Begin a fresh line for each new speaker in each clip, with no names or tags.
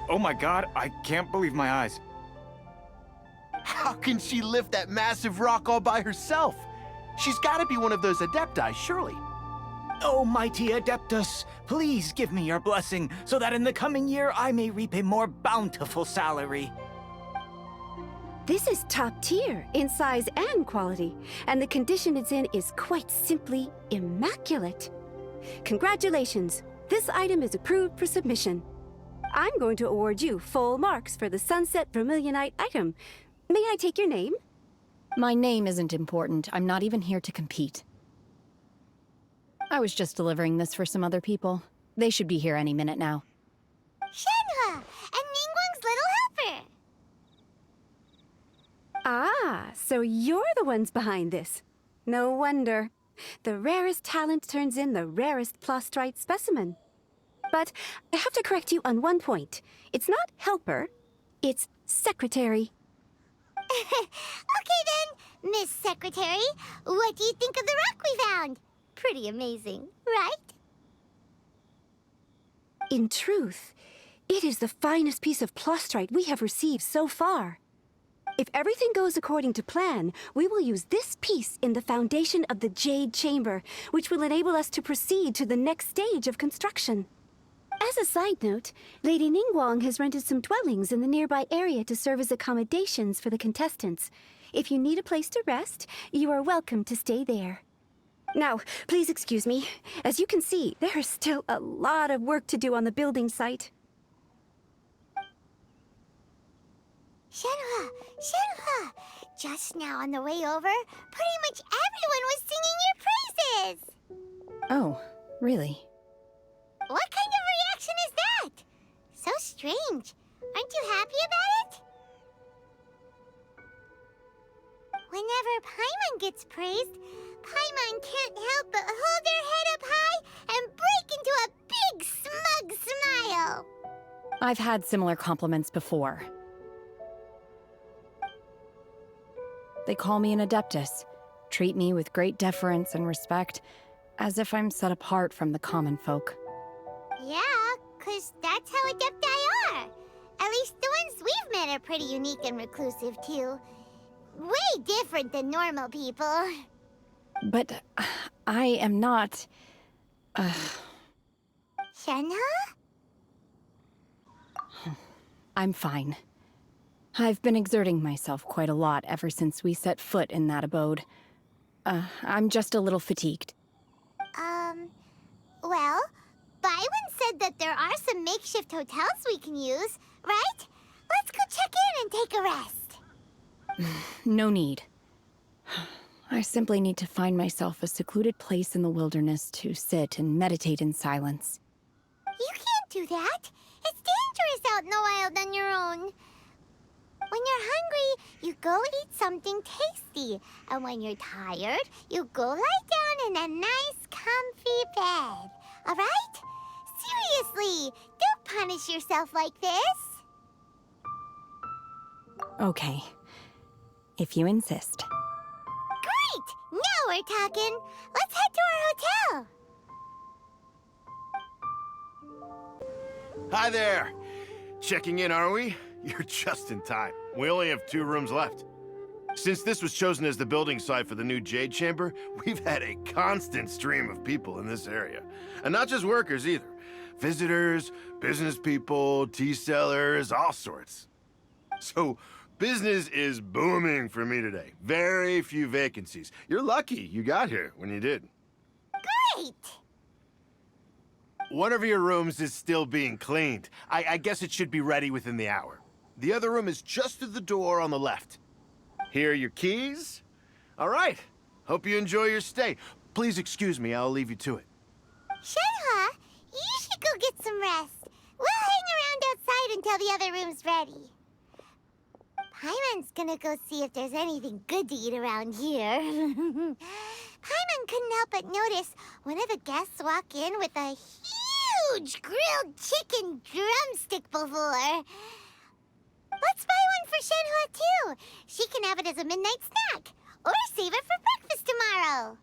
Oh my god, I can't believe my eyes.
How can she lift that massive rock all by herself? She's gotta be one of those Adepti, surely.
Oh, mighty Adeptus, please give me your blessing so that in the coming year I may reap a more bountiful salary.
This is top tier in size and quality, and the condition it's in is quite simply immaculate. Congratulations, this item is approved for submission. I'm going to award you full marks for the Sunset Vermilionite item. May I take your name?
My name isn't important. I'm not even here to compete. I was just delivering this for some other people. They should be here any minute now.
Shenhe, and Ningguang's little helper.
Ah, so you're the ones behind this. No wonder. The rarest talent turns in the rarest plastrite specimen. But I have to correct you on one point. It's not helper, it's secretary.
Okay then, Miss Secretary, what do you think of the rock we found? Pretty amazing, right?
In truth, it is the finest piece of plastrite we have received so far. If everything goes according to plan, we will use this piece in the foundation of the Jade Chamber, which will enable us to proceed to the next stage of construction. As a side note, Lady Ningguang has rented some dwellings in the nearby area to serve as accommodations for the contestants. If you need a place to rest, you are welcome to stay there. Now, please excuse me. As you can see, there is still a lot of work to do on the building site.
Shenhe, Shenhe, just now on the way over, pretty much everyone was singing your praises.
Oh, really?
What kind of reaction is that? So strange. Aren't you happy about it? Whenever Paimon gets praised, Paimon can't help but hold their head up high and break into a big, smug smile.
I've had similar compliments before. They call me an Adeptus, treat me with great deference and respect, as if I'm set apart from the common folk.
Yeah, 'cause that's how Adepti are. At least the ones we've met are pretty unique and reclusive, too. Way different than normal people.
But I am not...
Shenhe?
I'm fine. I've been exerting myself quite a lot ever since we set foot in that abode. I'm just a little fatigued.
Well, Byron said that there are some makeshift hotels we can use, right? Let's go check in and take a rest.
No need. I simply need to find myself a secluded place in the wilderness to sit and meditate in silence.
You can't do that. It's dangerous out in the wild on your own. When you're hungry, you go eat something tasty. And when you're tired, you go lie down in a nice, comfy bed. All right? Seriously, don't punish yourself like this.
Okay. If you insist.
Great! Now we're talking. Let's head to our hotel.
Hi there. Checking in, are we? You're just in time. We only have 2 rooms left. Since this was chosen as the building site for the new Jade Chamber, we've had a constant stream of people in this area. And not just workers either. Visitors, business people, tea sellers, all sorts. So, business is booming for me today. Very few vacancies. You're lucky you got here when you did.
Great!
One of your rooms is still being cleaned. I guess it should be ready within the hour. The other room is just through the door on the left. Here are your keys. All right. Hope you enjoy your stay. Please excuse me, I'll leave you to it.
Shenhe, you should go get some rest. We'll hang around outside until the other room's ready. Paimon's gonna go see if there's anything good to eat around here. Paimon couldn't help but notice one of the guests walk in with a huge grilled chicken drumstick before. Let's buy one for Shenhe, too. She can have it as a midnight snack. Or save it for breakfast tomorrow.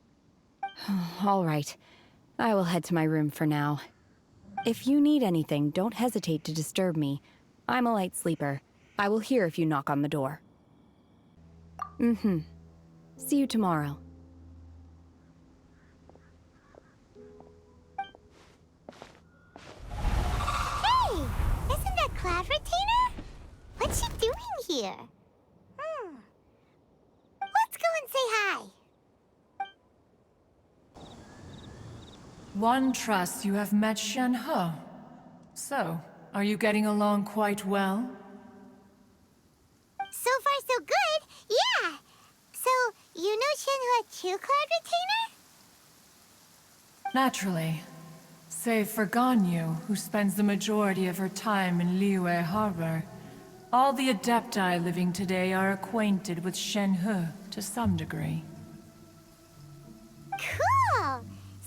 All right. I will head to my room for now. If you need anything, don't hesitate to disturb me. I'm a light sleeper. I will hear if you knock on the door. See you tomorrow.
Hey! Isn't that Cloud Retainer? What's she doing here? Let's go and say hi.
One trusts you have met Shenhe. So, are you getting along quite well?
So far, so good. Yeah. So, you know Shenhe too, Cloud Retainer?
Naturally. Save for Ganyu, who spends the majority of her time in Liyue Harbor. All the Adepti living today are acquainted with Shenhe to some degree.
Cool.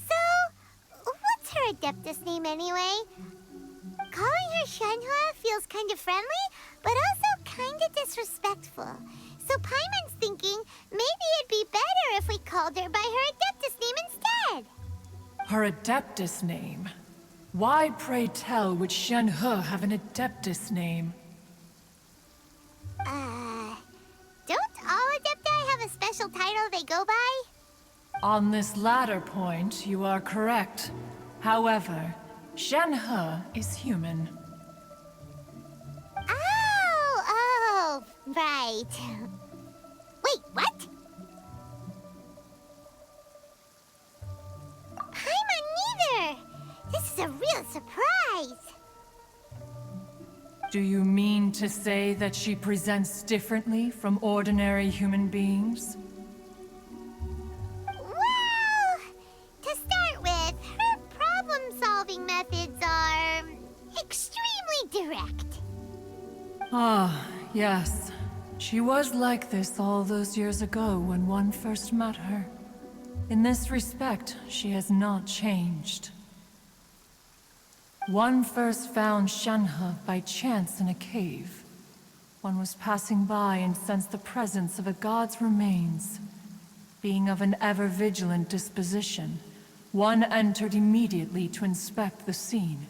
So, what's her Adeptus name anyway? Calling her Shenhe feels kind of friendly, but also kind of disrespectful. So Paimon's thinking maybe it'd be better if we called her by her Adeptus name instead.
Her Adeptus name? Why, pray tell, would Shenhe have an Adeptus name?
Don't all Adepti have a special title they go by?
On this latter point, you are correct. However, Shenhe is human.
Oh, right. Wait, what? Paimon neither! This is a real surprise!
Do you mean to say that she presents differently from ordinary human beings?
Well, to start with, her problem-solving methods are extremely direct.
Ah, yes. She was like this all those years ago when one first met her. In this respect, she has not changed. One first found Shenhe by chance in a cave. One was passing by and sensed the presence of a god's remains. Being of an ever-vigilant disposition, one entered immediately to inspect the scene.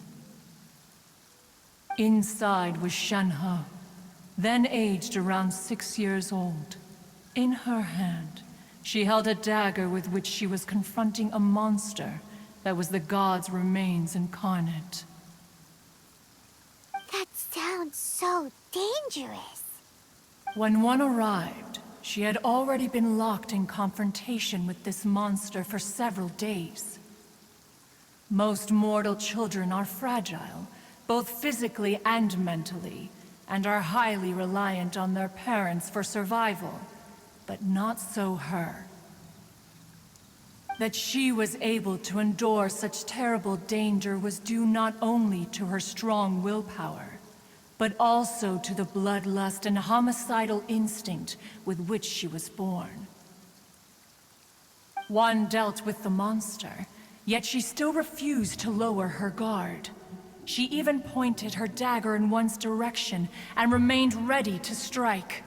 Inside was Shenhe, then aged around 6 years old. In her hand, she held a dagger with which she was confronting a monster that was the god's remains incarnate.
That sounds so dangerous.
When one arrived, she had already been locked in confrontation with this monster for several days. Most mortal children are fragile, both physically and mentally, and are highly reliant on their parents for survival, but not so her. That she was able to endure such terrible danger was due not only to her strong willpower, but also to the bloodlust and homicidal instinct with which she was born. One dealt with the monster, yet she still refused to lower her guard. She even pointed her dagger in one's direction and remained ready to strike.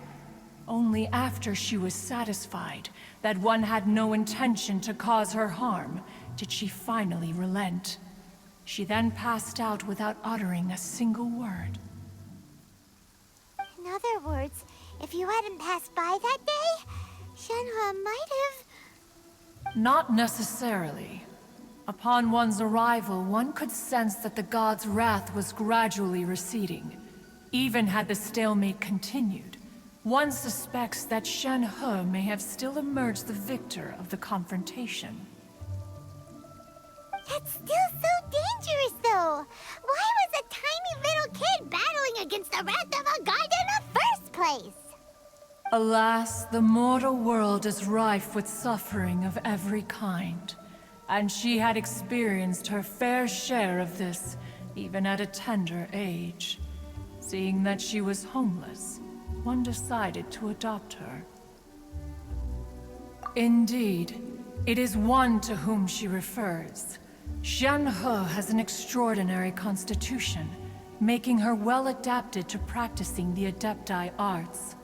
Only after she was satisfied that one had no intention to cause her harm did she finally relent. She then passed out without uttering a single word.
In other words, if you hadn't passed by that day, Shenhe might have...
Not necessarily. Upon one's arrival, one could sense that the god's wrath was gradually receding. Even had the stalemate continued, one suspects that Shenhe may have still emerged the victor of the confrontation.
That's still so dangerous, though. Why was a tiny little kid battling against the wrath of a god in the first place?
Alas, the mortal world is rife with suffering of every kind. And she had experienced her fair share of this, even at a tender age. Seeing that she was homeless, one decided to adopt her. Indeed, it is one to whom she refers. Shenhe has an extraordinary constitution, making her well adapted to practicing the Adepti arts.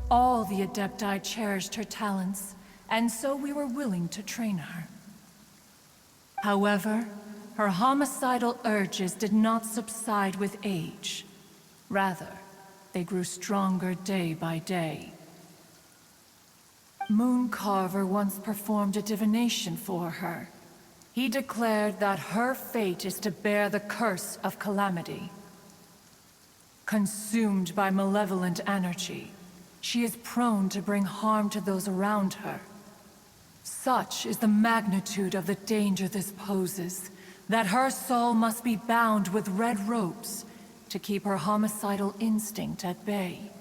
All the Adepti cherished her talents, and so we were willing to train her. However, her homicidal urges did not subside with age. Rather, they grew stronger day by day. Mooncarver once performed a divination for her. He declared that her fate is to bear the curse of calamity. Consumed by malevolent energy, she is prone to bring harm to those around her. Such is the magnitude of the danger this poses, that her soul must be bound with red ropes to keep her homicidal instinct at bay.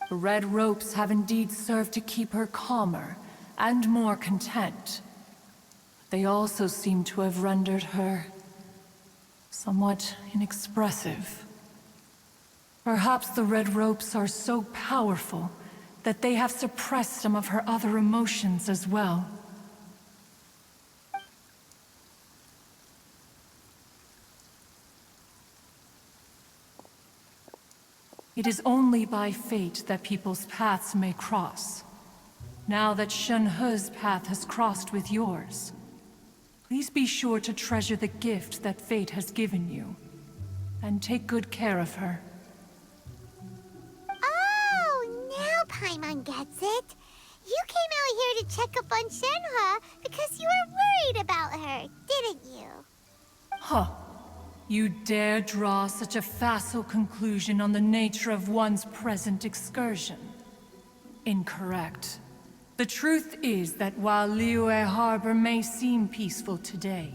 The red ropes have indeed served to keep her calmer and more content. They also seem to have rendered her somewhat inexpressive. Perhaps the red ropes are so powerful that they have suppressed some of her other emotions as well. It is only by fate that people's paths may cross. Now that Shenhe's path has crossed with yours, please be sure to treasure the gift that fate has given you, and take good care of her.
Oh, now Paimon gets it. You came out here to check up on Shenhe because you were worried about her, didn't you?
Huh. You dare draw such a facile conclusion on the nature of one's present excursion? Incorrect. The truth is that while Liyue Harbor may seem peaceful today,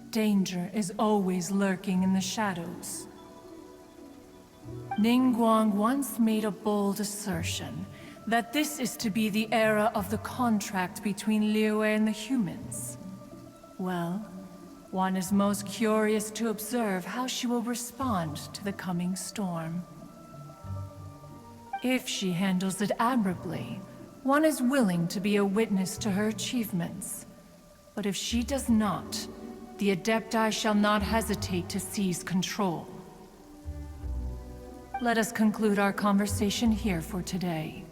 danger is always lurking in the shadows. Ningguang once made a bold assertion that this is to be the era of the contract between Liyue and the humans. Well, one is most curious to observe how she will respond to the coming storm. If she handles it admirably, one is willing to be a witness to her achievements. But if she does not, the Adepti shall not hesitate to seize control. Let us conclude our conversation here for today.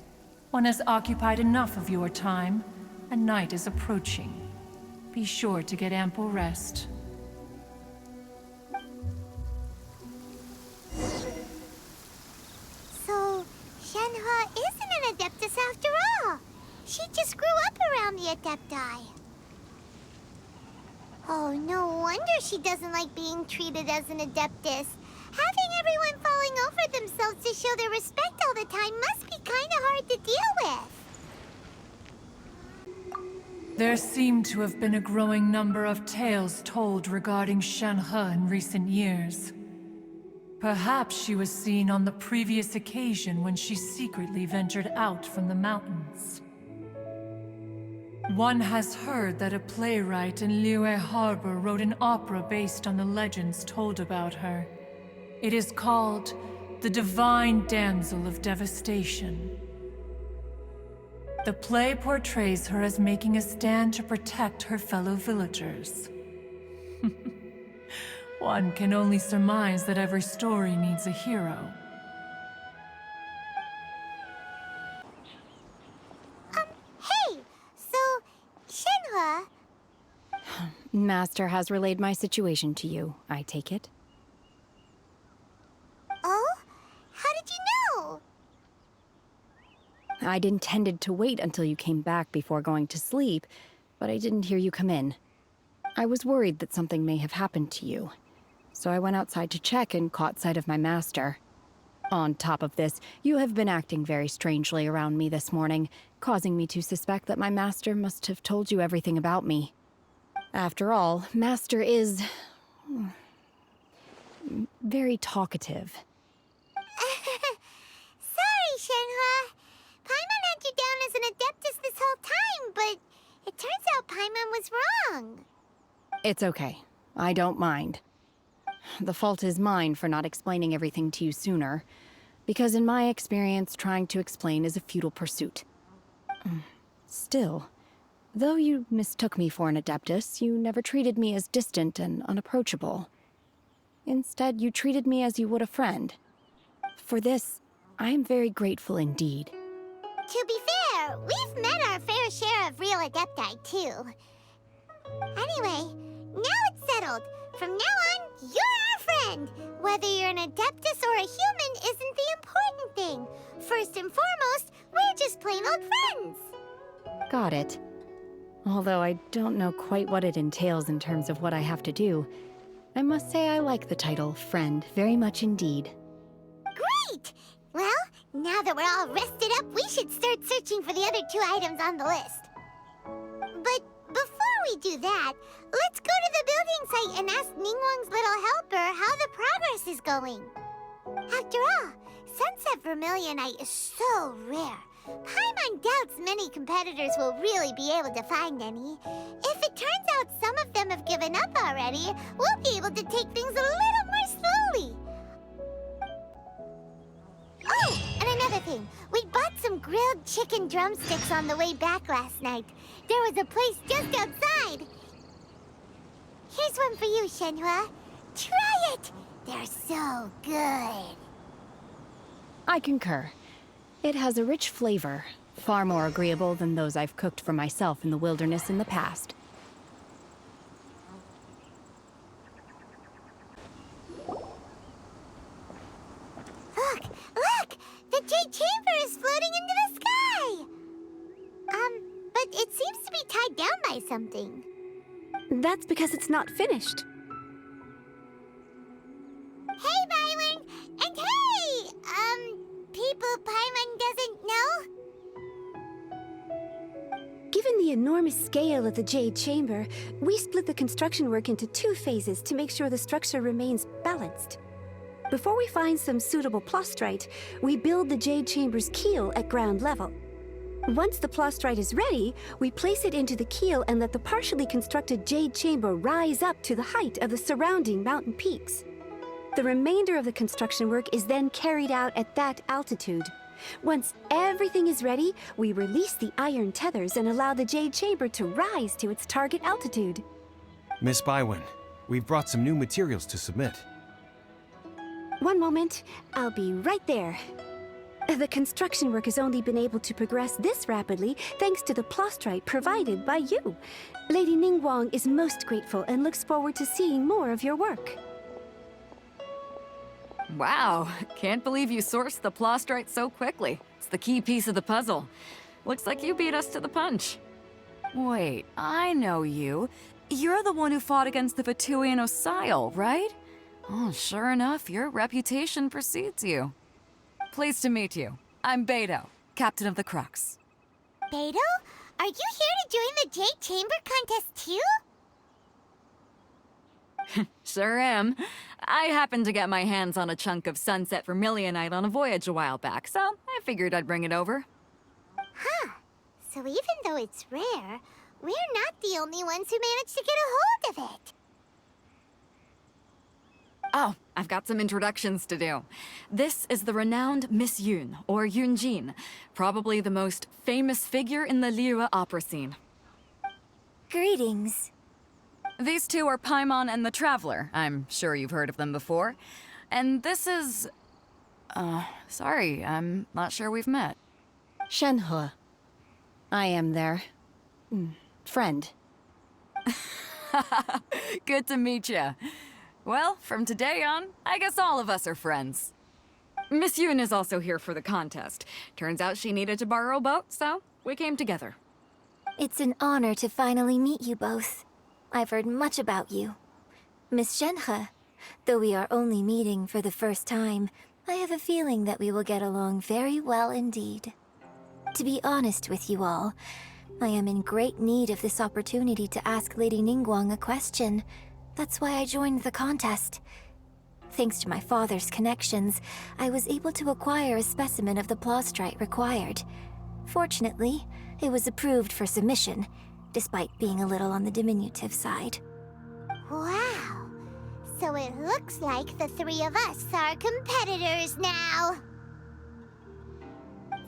One has occupied enough of your time, and night is approaching. Be sure to get ample rest.
So, Shenhe isn't an Adeptus after all. She just grew up around the Adepti. Oh, no wonder she doesn't like being treated as an Adeptus. Having everyone falling over themselves to show their respect all the time must be kind of hard to deal with.
There seem to have been a growing number of tales told regarding Shenhe in recent years. Perhaps she was seen on the previous occasion when she secretly ventured out from the mountains. One has heard that a playwright in Liyue Harbor wrote an opera based on the legends told about her. It is called The Divine Damsel of Devastation. The play portrays her as making a stand to protect her fellow villagers. One can only surmise that every story needs a hero.
Hey! So, Shenhe...
Master has relayed my situation to you, I take it.
Oh? How did you know?
I'd intended to wait until you came back before going to sleep, but I didn't hear you come in. I was worried that something may have happened to you, so I went outside to check and caught sight of my master. On top of this, you have been acting very strangely around me this morning, causing me to suspect that my master must have told you everything about me. After all, Master is... very talkative.
Sorry, Shenhe. Paimon had you down as an Adeptus this whole time, but it turns out Paimon was wrong.
It's okay. I don't mind. The fault is mine for not explaining everything to you sooner, because in my experience, trying to explain is a futile pursuit. Still, though you mistook me for an Adeptus, you never treated me as distant and unapproachable. Instead, you treated me as you would a friend. For this, I am very grateful indeed.
To be fair, we've met our fair share of real Adepti, too. Anyway, now it's settled. From now on, you're our friend. Whether you're an Adeptus or a human isn't the important thing. First and foremost, we're just plain old friends.
Got it. Although I don't know quite what it entails in terms of what I have to do, I must say I like the title Friend very much indeed.
Great! Well, now that we're all rested up, we should start searching for the other 2 items on the list. But before we do that, let's go to the building site and ask Ningguang's little helper how the progress is going. After all, Sunset Vermilionite is so rare. Paimon doubts many competitors will really be able to find any. If it turns out some of them have given up already, we'll be able to take things a little more slowly. Oh, and another thing. We bought some grilled chicken drumsticks on the way back last night. There was a place just outside. Here's one for you, Shenhe. Try it! They're so good.
I concur. It has a rich flavor, far more agreeable than those I've cooked for myself in the wilderness in the past.
Look! Look! The Jade Chamber is floating into the sky! But it seems to be tied down by something.
That's because it's not finished.
Hey, Byron! And hey! People Paimon doesn't know?
Given the enormous scale of the Jade Chamber, we split the construction work into 2 phases to make sure the structure remains balanced. Before we find some suitable plastrite, we build the Jade Chamber's keel at ground level. Once the plastrite is ready, we place it into the keel and let the partially constructed Jade Chamber rise up to the height of the surrounding mountain peaks. The remainder of the construction work is then carried out at that altitude. Once everything is ready, we release the iron tethers and allow the Jade Chamber to rise to its target altitude.
Miss Bywin, we've brought some new materials to submit.
One moment, I'll be right there. The construction work has only been able to progress this rapidly thanks to the plastrite provided by you. Lady Ningguang is most grateful and looks forward to seeing more of your work.
Wow, can't believe you sourced the plastrite so quickly. It's the key piece of the puzzle. Looks like you beat us to the punch. Wait, I know you. You're the one who fought against the Vatuian Osile, right? Oh, sure enough, your reputation precedes you. Pleased to meet you. I'm Beto, captain of the Crux.
Beto? Are you here to join the Jade Chamber contest too?
Sure am. I happened to get my hands on a chunk of Sunset Vermilionite on a voyage a while back, so I figured I'd bring it over.
Huh. So even though it's rare, we're not the only ones who managed to get a hold of it.
Oh, I've got some introductions to do. This is the renowned Miss Yun, or Yunjin, probably the most famous figure in the Liyue opera scene.
Greetings.
These 2 are Paimon and the Traveler. I'm sure you've heard of them before. And this is... sorry, I'm not sure we've met.
Shenhe. I am their... friend.
Good to meet you. Well, from today on, I guess all of us are friends. Miss Yun is also here for the contest. Turns out she needed to borrow a boat, so we came together.
It's an honor to finally meet you both. I've heard much about you. Miss Shenhe, though we are only meeting for the first time, I have a feeling that we will get along very well indeed. To be honest with you all, I am in great need of this opportunity to ask Lady Ningguang a question. That's why I joined the contest. Thanks to my father's connections, I was able to acquire a specimen of the plastrite required. Fortunately, it was approved for submission, despite being a little on the diminutive side.
Wow. So it looks like the 3 of us are competitors now.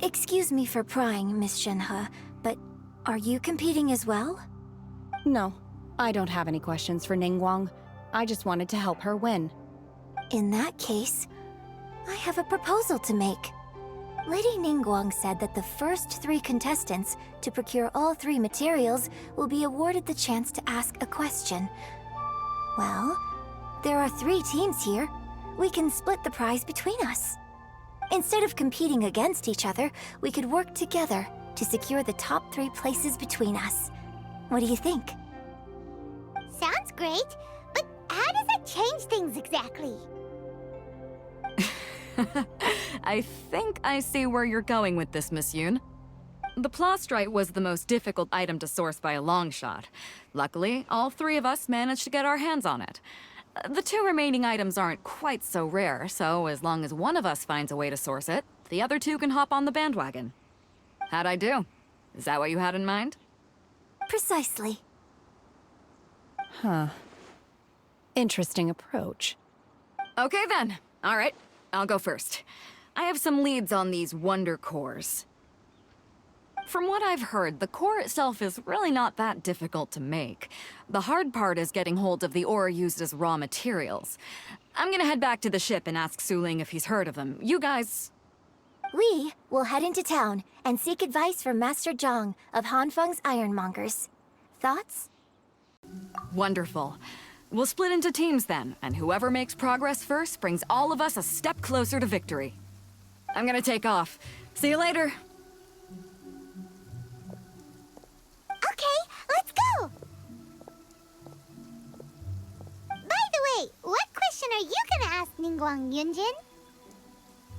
Excuse me for prying, Miss Shenhe, but are you competing as well?
No, I don't have any questions for Ningguang. I just wanted to help her win.
In that case, I have a proposal to make. Lady Ningguang said that the first 3 contestants to procure all 3 materials will be awarded the chance to ask a question. Well, There are 3 teams here. We can split the prize between us. Instead of competing against each other, we could work together to secure the top 3 places between us. What do you think?
Sounds great, but how does that change things exactly?
I think I see where you're going with this, Miss Yoon. The plastrite was the most difficult item to source by a long shot. Luckily, all 3 of us managed to get our hands on it. The 2 remaining items aren't quite so rare, so as long as one of us finds a way to source it, the other 2 can hop on the bandwagon. How'd I do? Is that what you had in mind?
Precisely.
Huh. Interesting approach.
Okay then. All right, I'll go first. I have some leads on these wonder cores. From what I've heard, the core itself is really not that difficult to make. The hard part is getting hold of the ore used as raw materials. I'm gonna head back to the ship and ask Su-Ling if he's heard of them. You guys...
We will head into town and seek advice from Master Zhang of Hanfeng's Ironmongers. Thoughts?
Wonderful. We'll split into teams then, and whoever makes progress first brings all of us a step closer to victory. I'm gonna take off. See you later.
Okay, let's go! By the way, what question are you gonna ask Ningguang Yunjin?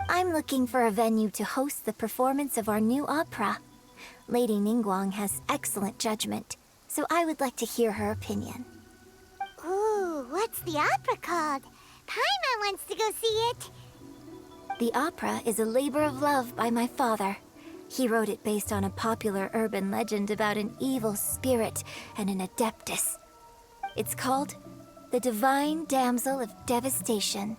I'm looking for a venue to host the performance of our new opera. Lady Ningguang has excellent judgment, so I would like to hear her opinion.
Ooh, what's the opera called? Paimon wants to go see it.
The opera is a labor of love by my father. He wrote it based on a popular urban legend about an evil spirit and an adeptus. It's called The Divine Damsel of Devastation.